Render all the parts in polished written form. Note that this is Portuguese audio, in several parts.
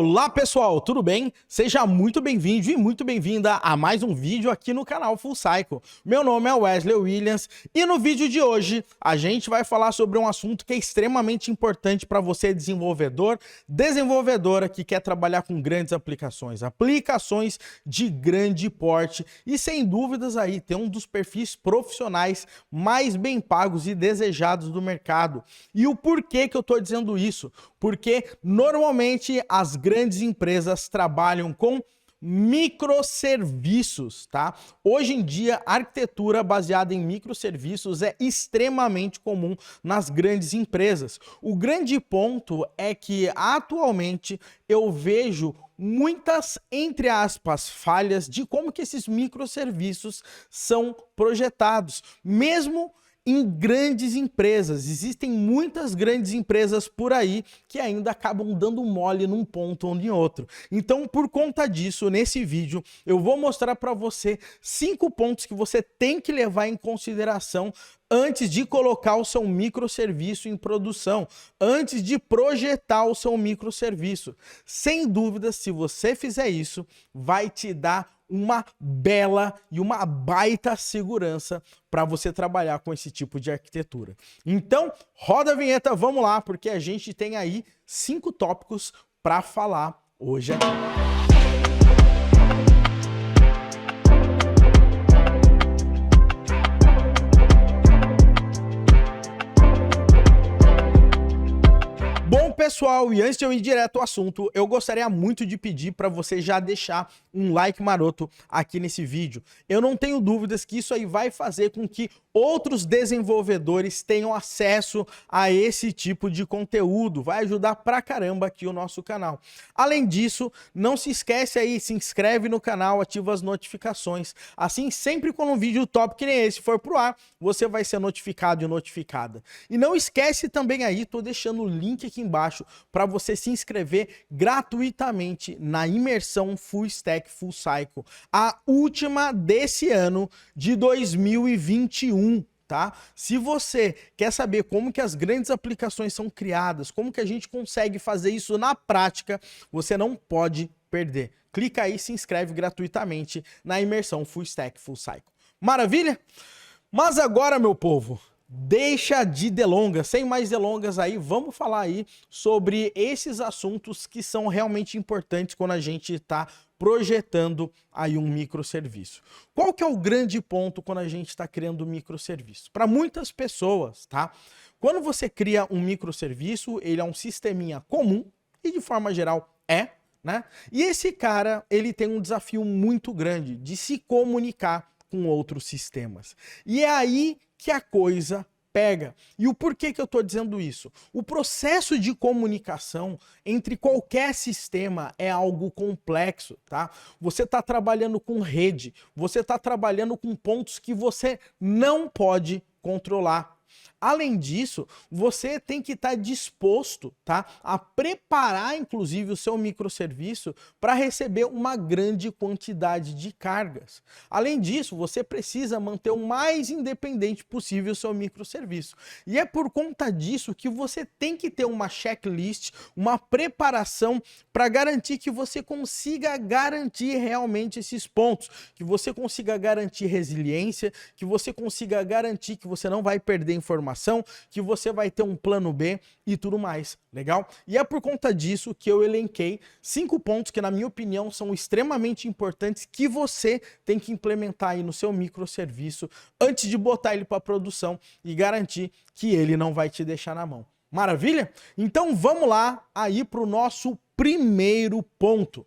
Olá pessoal, tudo bem? Seja muito bem-vindo e muito bem-vinda a mais um vídeo aqui no canal Full Cycle. Meu nome é Wesley Williams e no vídeo de hoje a gente vai falar sobre um assunto que é extremamente importante para você desenvolvedor, desenvolvedora que quer trabalhar com grandes aplicações de grande porte e sem dúvidas aí tem um dos perfis profissionais mais bem pagos e desejados do mercado. E o porquê que eu estou dizendo isso? Porque normalmente as grandes empresas trabalham com microserviços, tá? Hoje em dia, a arquitetura baseada em microserviços é extremamente comum nas grandes empresas. O grande ponto é que atualmente eu vejo muitas, entre aspas, falhas de como que esses microserviços são projetados, mesmo em grandes empresas. Existem muitas grandes empresas por aí que ainda acabam dando mole num ponto ou em outro. Então, por conta disso, nesse vídeo, eu vou mostrar para você 5 pontos que você tem que levar em consideração antes de colocar o seu microserviço em produção, antes de projetar o seu microserviço. Sem dúvida, se você fizer isso, vai te dar uma bela e uma baita segurança para você trabalhar com esse tipo de arquitetura. Então, roda a vinheta, vamos lá, porque a gente tem aí 5 tópicos para falar hoje aqui. Pessoal, e antes de eu ir direto ao assunto, eu gostaria muito de pedir para você já deixar um like maroto aqui nesse vídeo. Eu não tenho dúvidas que isso aí vai fazer com que outros desenvolvedores tenham acesso a esse tipo de conteúdo. Vai ajudar pra caramba aqui o nosso canal. Além disso, não se esquece aí, se inscreve no canal, ativa as notificações. Assim, sempre quando um vídeo top que nem esse for pro ar, você vai ser notificado e notificada. E não esquece também aí, tô deixando o link aqui embaixo para você se inscrever gratuitamente na imersão Full Stack Full Cycle, a última desse ano de 2021. Tá? Se você quer saber como que as grandes aplicações são criadas, como que a gente consegue fazer isso na prática, você não pode perder. Clica aí e se inscreve gratuitamente na imersão Full Stack Full Cycle. Maravilha? Mas agora, meu povo, deixa de delongas, sem mais delongas aí, vamos falar aí sobre esses assuntos que são realmente importantes quando a gente está projetando aí um microserviço. Qual que é o grande ponto quando a gente está criando um microserviço? Para muitas pessoas, tá? Quando você cria um microserviço, ele é um sisteminha comum e de forma geral né? E esse cara, ele tem um desafio muito grande de se comunicar com outros sistemas. E é aí que a coisa pega. E o porquê que eu estou dizendo isso? O processo de comunicação entre qualquer sistema é algo complexo, tá? Você está trabalhando com rede, você está trabalhando com pontos que você não pode controlar. Além disso, você tem que estar disposto, tá, a preparar, inclusive, o seu microserviço para receber uma grande quantidade de cargas. Além disso, você precisa manter o mais independente possível o seu microserviço. E é por conta disso que você tem que ter uma checklist, uma preparação para garantir que você consiga garantir realmente esses pontos, que você consiga garantir resiliência, que você consiga garantir que você não vai perder informação, que você vai ter um plano B e tudo mais, legal? E é por conta disso que eu elenquei 5 pontos que, na minha opinião, são extremamente importantes que você tem que implementar aí no seu microserviço antes de botar ele para produção e garantir que ele não vai te deixar na mão. Maravilha? Então vamos lá aí para o nosso primeiro ponto,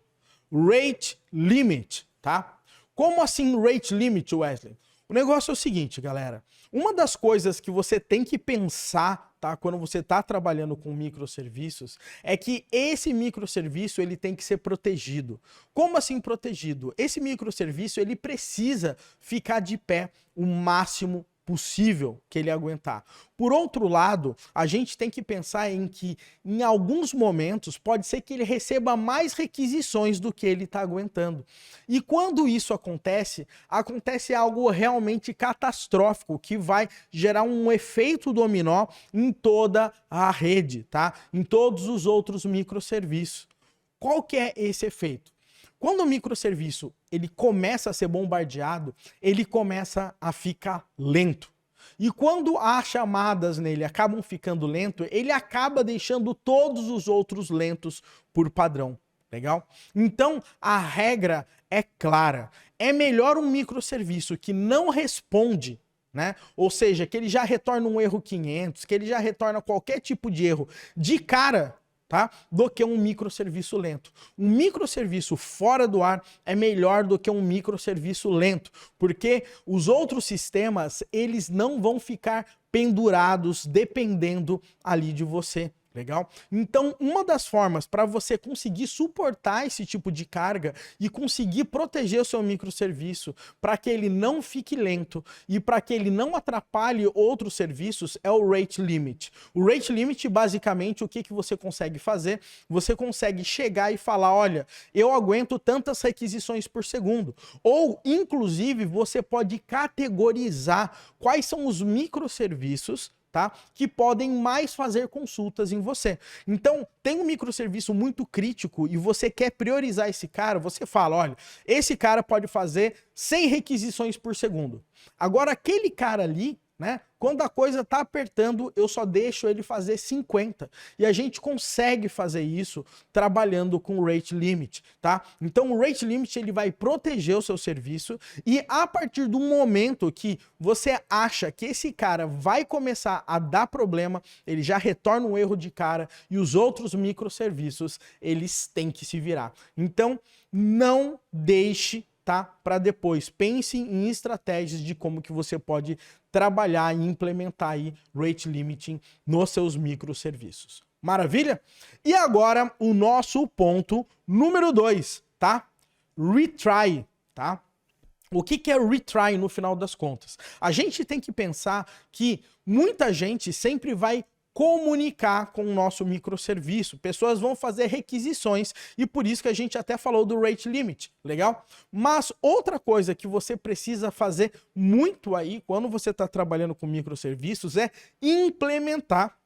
Rate Limit, tá? Como assim Rate Limit, Wesley? O negócio é o seguinte, galera. Uma das coisas que você tem que pensar, tá, quando você está trabalhando com microserviços, é que esse microserviço ele tem que ser protegido. Como assim protegido? Esse microserviço ele precisa ficar de pé o máximo possível que ele aguentar. Por outro lado, a gente tem que pensar em que, em alguns momentos, pode ser que ele receba mais requisições do que ele está aguentando. E quando isso acontece, acontece algo realmente catastrófico, que vai gerar um efeito dominó em toda a rede, tá? Em todos os outros microserviços. Qual que é esse efeito? Quando o microserviço ele começa a ser bombardeado, ele começa a ficar lento. E quando as chamadas nele acabam ficando lento, ele acaba deixando todos os outros lentos por padrão. Legal? Então, a regra é clara. É melhor um microserviço que não responde, né? Ou seja, que ele já retorna um erro 500, que ele já retorna qualquer tipo de erro de cara, tá? Do que um microserviço lento. Um microserviço fora do ar é melhor do que um microserviço lento, porque os outros sistemas, eles não vão ficar pendurados dependendo ali de você. Legal? Então, uma das formas para você conseguir suportar esse tipo de carga e conseguir proteger o seu microserviço para que ele não fique lento e para que ele não atrapalhe outros serviços é o rate limit. O rate limit, basicamente, o que você consegue fazer? Você consegue chegar e falar, olha, eu aguento tantas requisições por segundo. Ou, inclusive, você pode categorizar quais são os microserviços, tá? Que podem mais fazer consultas em você. Então, tem um microserviço muito crítico e você quer priorizar esse cara, você fala, olha, esse cara pode fazer 100 requisições por segundo. Agora, aquele cara ali, né? Quando a coisa tá apertando, eu só deixo ele fazer 50. E a gente consegue fazer isso trabalhando com o rate limit, tá? Então o rate limit ele vai proteger o seu serviço e a partir do momento que você acha que esse cara vai começar a dar problema, ele já retorna um erro de cara e os outros microserviços, eles têm que se virar. Então, não deixe, tá? Para depois. Pense em estratégias de como que você pode trabalhar e implementar aí rate limiting nos seus microserviços. Maravilha? E agora o nosso ponto número 2, tá? Retry, tá? O que é retry no final das contas? A gente tem que pensar que muita gente sempre vai comunicar com o nosso microserviço. Pessoas vão fazer requisições e por isso que a gente até falou do rate limit, legal? Mas outra coisa que você precisa fazer muito aí quando você está trabalhando com microserviços é implementar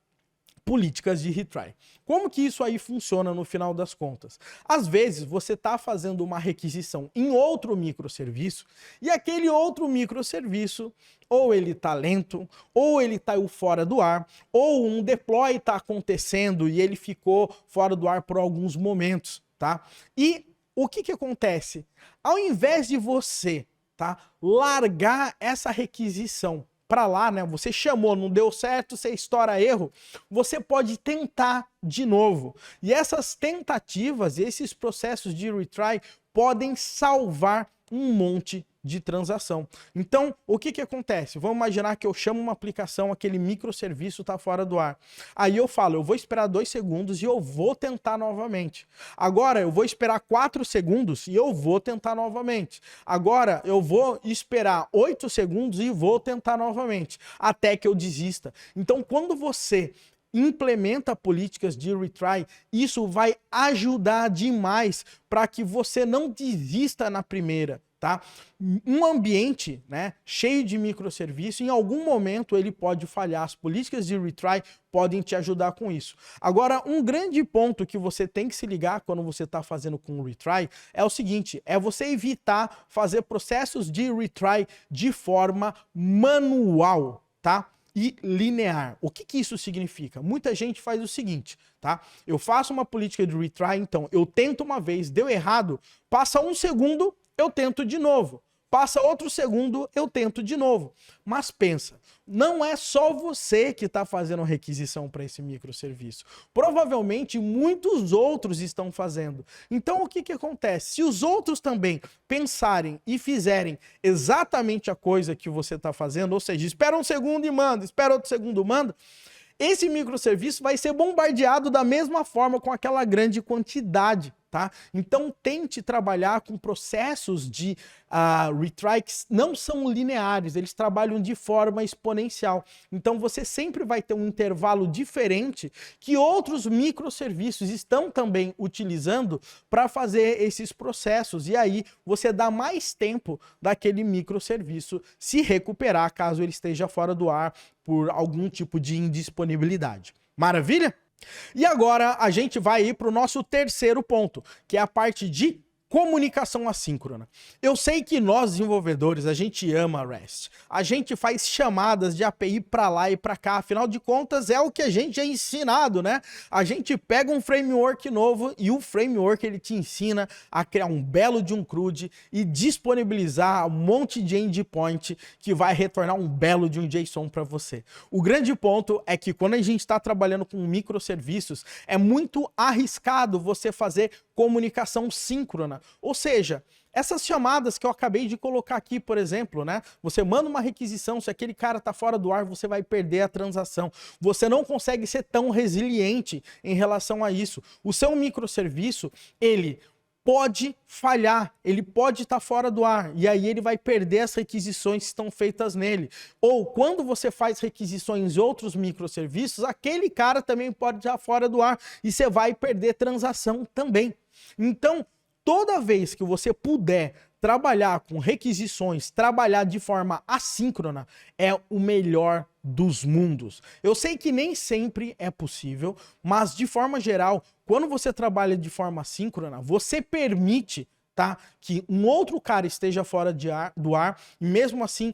políticas de retry. Como que isso aí funciona no final das contas? Às vezes você está fazendo uma requisição em outro microserviço e aquele outro microserviço ou ele está lento, ou ele está fora do ar, ou um deploy está acontecendo e ele ficou fora do ar por alguns momentos, tá? E o que acontece? Ao invés de você, tá, largar essa requisição para lá, né? Você chamou, não deu certo, você estoura erro, você pode tentar de novo. E essas tentativas, esses processos de retry podem salvar um monte de transação. Então, o que acontece? Vamos imaginar que eu chamo uma aplicação, aquele microserviço está fora do ar. Aí eu falo, eu vou esperar 2 segundos e eu vou tentar novamente. Agora eu vou esperar 4 segundos e eu vou tentar novamente. Agora eu vou esperar 8 segundos e vou tentar novamente, até que eu desista. Então, quando você implementa políticas de retry, isso vai ajudar demais para que você não desista na primeira, tá? Um ambiente, né, cheio de microserviço, em algum momento ele pode falhar. As políticas de retry podem te ajudar com isso. Agora, um grande ponto que você tem que se ligar quando você está fazendo com retry é o seguinte, é você evitar fazer processos de retry de forma manual, tá? E linear. O que isso significa? Muita gente faz o seguinte, tá? Eu faço uma política de retry, então eu tento uma vez, deu errado, passa 1 segundo, eu tento de novo. Passa outro segundo, eu tento de novo. Mas pensa, não é só você que está fazendo requisição para esse microserviço. Provavelmente muitos outros estão fazendo. Então o que acontece? Se os outros também pensarem e fizerem exatamente a coisa que você está fazendo, ou seja, espera 1 segundo e manda, espera outro segundo, manda, esse microserviço vai ser bombardeado da mesma forma com aquela grande quantidade, tá? Então tente trabalhar com processos de retry que não são lineares, eles trabalham de forma exponencial. Então você sempre vai ter um intervalo diferente que outros microserviços estão também utilizando para fazer esses processos. E aí você dá mais tempo daquele microserviço se recuperar caso ele esteja fora do ar por algum tipo de indisponibilidade. Maravilha? E agora a gente vai ir para o nosso terceiro ponto, que é a parte de comunicação assíncrona. Eu sei que nós desenvolvedores, a gente ama REST. A gente faz chamadas de API para lá e para cá, afinal de contas é o que a gente é ensinado, né? A gente pega um framework novo e o framework ele te ensina a criar um belo de um CRUD e disponibilizar um monte de endpoint que vai retornar um belo de um JSON para você. O grande ponto é que quando a gente está trabalhando com microserviços, é muito arriscado você fazer comunicação síncrona. Ou seja, essas chamadas que eu acabei de colocar aqui, por exemplo, né? Você manda uma requisição, se aquele cara está fora do ar, você vai perder a transação. Você não consegue ser tão resiliente em relação a isso. O seu microserviço, ele pode falhar, ele pode estar fora do ar, e aí ele vai perder as requisições que estão feitas nele. Ou quando você faz requisições em outros microserviços, aquele cara também pode estar fora do ar, e você vai perder transação também. Então, toda vez que você puder trabalhar com requisições, trabalhar de forma assíncrona, é o melhor dos mundos. Eu sei que nem sempre é possível, mas de forma geral, quando você trabalha de forma assíncrona, você permite, tá, que um outro cara esteja fora do ar, e mesmo assim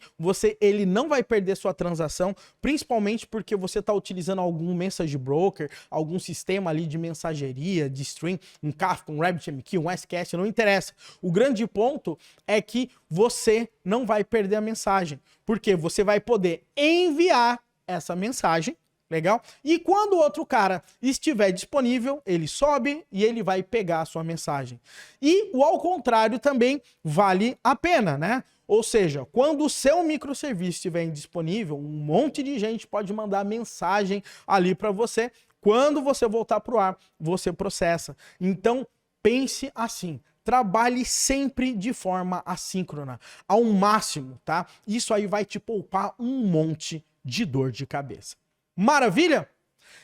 ele não vai perder sua transação, principalmente porque você está utilizando algum message broker, algum sistema ali de mensageria, de stream, um Kafka, um RabbitMQ, um SQS, não interessa. O grande ponto é que você não vai perder a mensagem, porque você vai poder enviar essa mensagem. Legal? E quando o outro cara estiver disponível, ele sobe e ele vai pegar a sua mensagem. E o ao contrário também vale a pena, né? Ou seja, quando o seu microserviço estiver indisponível, um monte de gente pode mandar mensagem ali para você. Quando você voltar para o ar, você processa. Então, pense assim. Trabalhe sempre de forma assíncrona, ao máximo, tá? Isso aí vai te poupar um monte de dor de cabeça. Maravilha?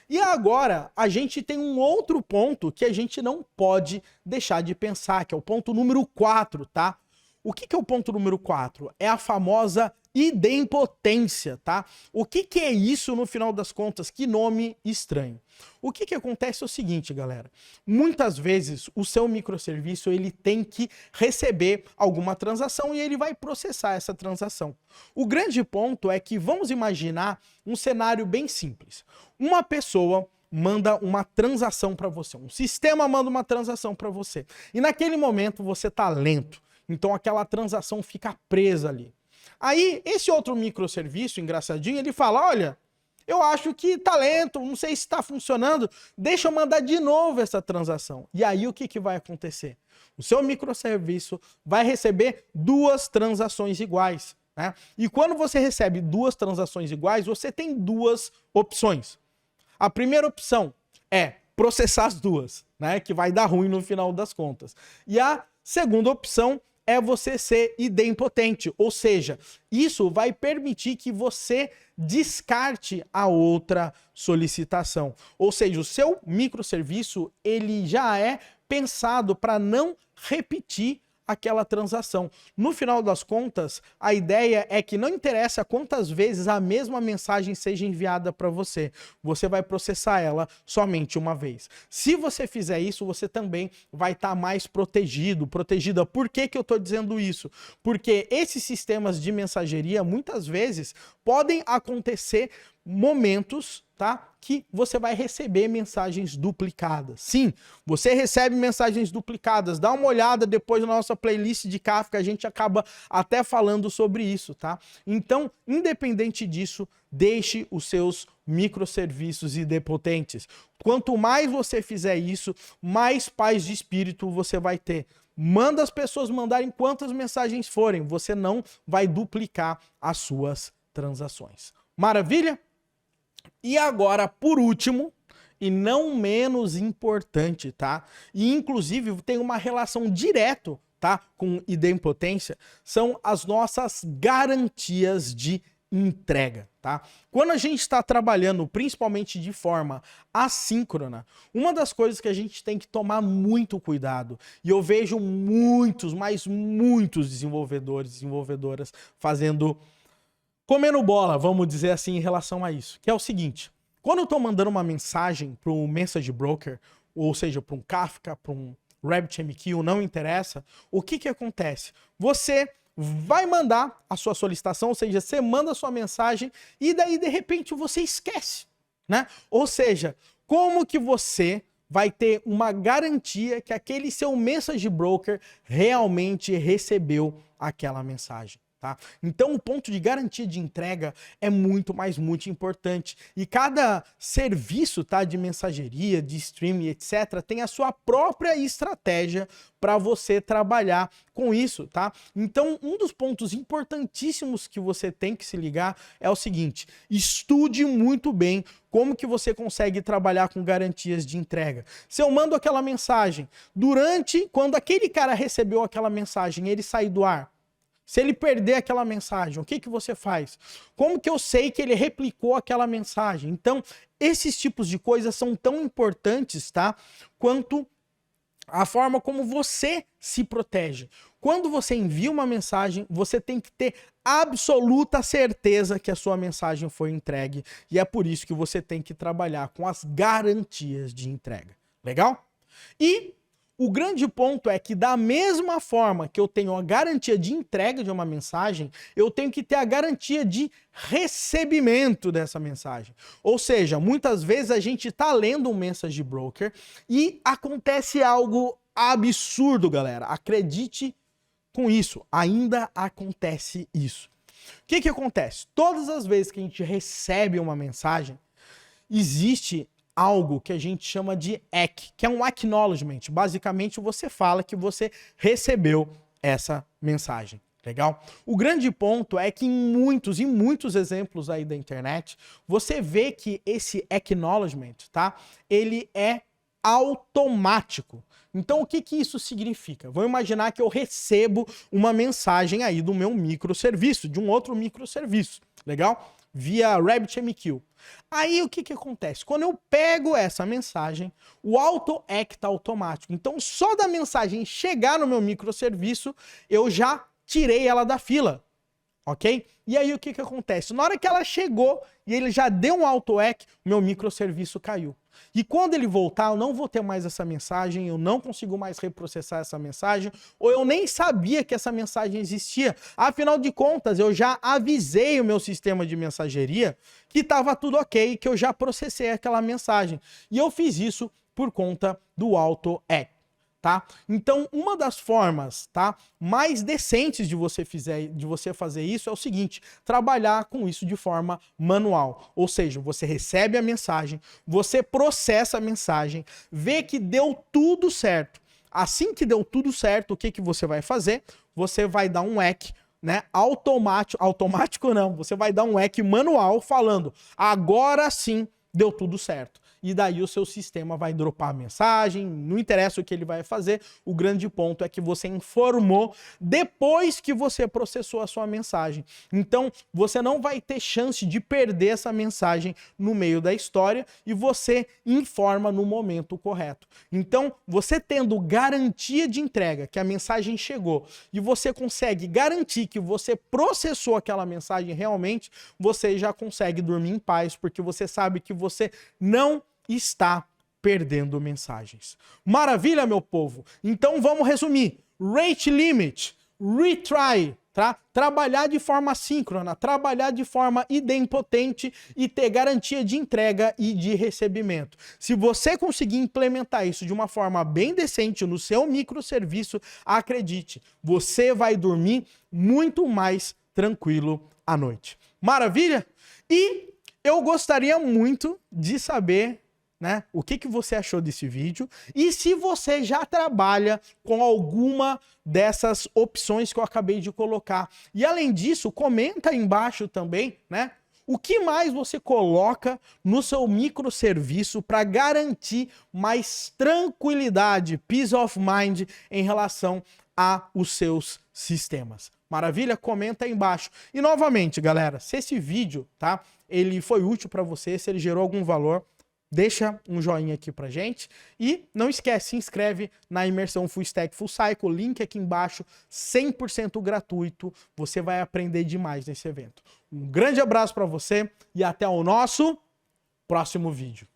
E agora a gente tem um outro ponto que a gente não pode deixar de pensar, que é o ponto número 4, tá? O que é o ponto número 4? É a famosa idempotência, tá? O que é isso no final das contas? Que nome estranho. O que acontece é o seguinte, galera. Muitas vezes o seu microserviço ele tem que receber alguma transação e ele vai processar essa transação. O grande ponto é que vamos imaginar um cenário bem simples. Uma pessoa manda uma transação para você, um sistema manda uma transação para você. E naquele momento você tá lento. Então aquela transação fica presa ali. Aí, esse outro microserviço, engraçadinho, ele fala, olha, eu acho que tá lento, não sei se está funcionando, deixa eu mandar de novo essa transação. E aí, o que vai acontecer? O seu microserviço vai receber duas transações iguais, né? E quando você recebe duas transações iguais, você tem duas opções. A primeira opção é processar as duas, né? Que vai dar ruim no final das contas. E a segunda opção é você ser idempotente, ou seja, isso vai permitir que você descarte a outra solicitação. Ou seja, o seu microserviço ele já é pensado para não repetir aquela transação. No final das contas, a ideia é que não interessa quantas vezes a mesma mensagem seja enviada para você, você vai processar ela somente uma vez. Se você fizer isso, você também vai estar mais protegida. Por que eu estou dizendo isso? Porque esses sistemas de mensageria, muitas vezes, podem acontecer momentos, tá, que você vai receber mensagens duplicadas. Sim, você recebe mensagens duplicadas. Dá uma olhada depois na nossa playlist de Kafka, a gente acaba até falando sobre isso, tá? Então, independente disso, deixe os seus microserviços idempotentes. Quanto mais você fizer isso, mais paz de espírito você vai ter. Manda as pessoas mandarem quantas mensagens forem, você não vai duplicar as suas transações. Maravilha? E agora, por último, e não menos importante, tá? E inclusive tem uma relação direta, tá, com idempotência, são as nossas garantias de entrega, tá? Quando a gente está trabalhando principalmente de forma assíncrona, uma das coisas que a gente tem que tomar muito cuidado, e eu vejo muitos, mas muitos desenvolvedoras fazendo comendo bola, vamos dizer assim, em relação a isso, que é o seguinte: Quando eu estou mandando uma mensagem para um message broker, ou seja, para um Kafka, para um RabbitMQ, não interessa, o que acontece? Você vai mandar a sua solicitação, ou seja, você manda a sua mensagem e daí, de repente, você esquece, né? Ou seja, como que você vai ter uma garantia que aquele seu message broker realmente recebeu aquela mensagem? Tá? Então o ponto de garantia de entrega é muito importante. E cada serviço, tá, de mensageria, de streaming, etc., tem a sua própria estratégia para você trabalhar com isso, tá? Então um dos pontos importantíssimos que você tem que se ligar é o seguinte: estude muito bem como que você consegue trabalhar com garantias de entrega. Se eu mando aquela mensagem, quando aquele cara recebeu aquela mensagem, ele sai do ar, se ele perder aquela mensagem, o que você faz? Como que eu sei que ele replicou aquela mensagem? Então, esses tipos de coisas são tão importantes, tá? Quanto a forma como você se protege. Quando você envia uma mensagem, você tem que ter absoluta certeza que a sua mensagem foi entregue. E é por isso que você tem que trabalhar com as garantias de entrega. Legal? E o grande ponto é que, da mesma forma que eu tenho a garantia de entrega de uma mensagem, eu tenho que ter a garantia de recebimento dessa mensagem. Ou seja, muitas vezes a gente está lendo um message broker e acontece algo absurdo, galera. Acredite com isso, ainda acontece isso. O que acontece? Todas as vezes que a gente recebe uma mensagem, existe algo que a gente chama de ACK, que é um acknowledgement. Basicamente, você fala que você recebeu essa mensagem. Legal? O grande ponto é que em muitos exemplos aí da internet, você vê que esse acknowledgement, tá? Ele é automático. Então, o que isso significa? Vamos imaginar que eu recebo uma mensagem aí do meu microserviço, de um outro microserviço. Legal? Via RabbitMQ. Aí o que acontece? Quando eu pego essa mensagem, o auto-ACK está automático. Então, só da mensagem chegar no meu microserviço, eu já tirei ela da fila. Ok? E aí o que acontece? Na hora que ela chegou e ele já deu um auto-ACK, meu microserviço caiu. E quando ele voltar, eu não vou ter mais essa mensagem, eu não consigo mais reprocessar essa mensagem, ou eu nem sabia que essa mensagem existia. Afinal de contas, eu já avisei o meu sistema de mensageria que estava tudo ok, que eu já processei aquela mensagem. E eu fiz isso por conta do auto-ACK. Tá? Então, uma das formas, tá, mais decentes de você fazer isso é o seguinte: trabalhar com isso de forma manual. Ou seja, você recebe a mensagem, você processa a mensagem, vê que deu tudo certo. Assim que deu tudo certo, o que você vai fazer? Você vai dar um ACK, né, automático não, você vai dar um ACK manual falando: agora sim deu tudo certo. E daí o seu sistema vai dropar a mensagem, não interessa o que ele vai fazer, o grande ponto é que você informou depois que você processou a sua mensagem. Então, você não vai ter chance de perder essa mensagem no meio da história e você informa no momento correto. Então, você tendo garantia de entrega, que a mensagem chegou, e você consegue garantir que você processou aquela mensagem realmente, você já consegue dormir em paz, porque você sabe que você não está perdendo mensagens. Maravilha, meu povo? Então vamos resumir. Rate limit, retry, tá? Trabalhar de forma síncrona, trabalhar de forma idempotente e ter garantia de entrega e de recebimento. Se você conseguir implementar isso de uma forma bem decente no seu microserviço, acredite, você vai dormir muito mais tranquilo à noite. Maravilha? E eu gostaria muito de saber, né, o que você achou desse vídeo e se você já trabalha com alguma dessas opções que eu acabei de colocar. E além disso, comenta aí embaixo também, né, o que mais você coloca no seu microserviço para garantir mais tranquilidade, peace of mind em relação aos seus sistemas. Maravilha? Comenta aí embaixo. E novamente, galera, se esse vídeo, tá, ele foi útil para você, se ele gerou algum valor, deixa um joinha aqui pra gente e não esquece, se inscreve na imersão Full Stack Full Cycle, link aqui embaixo, 100% gratuito, você vai aprender demais nesse evento. Um grande abraço para você e até o nosso próximo vídeo.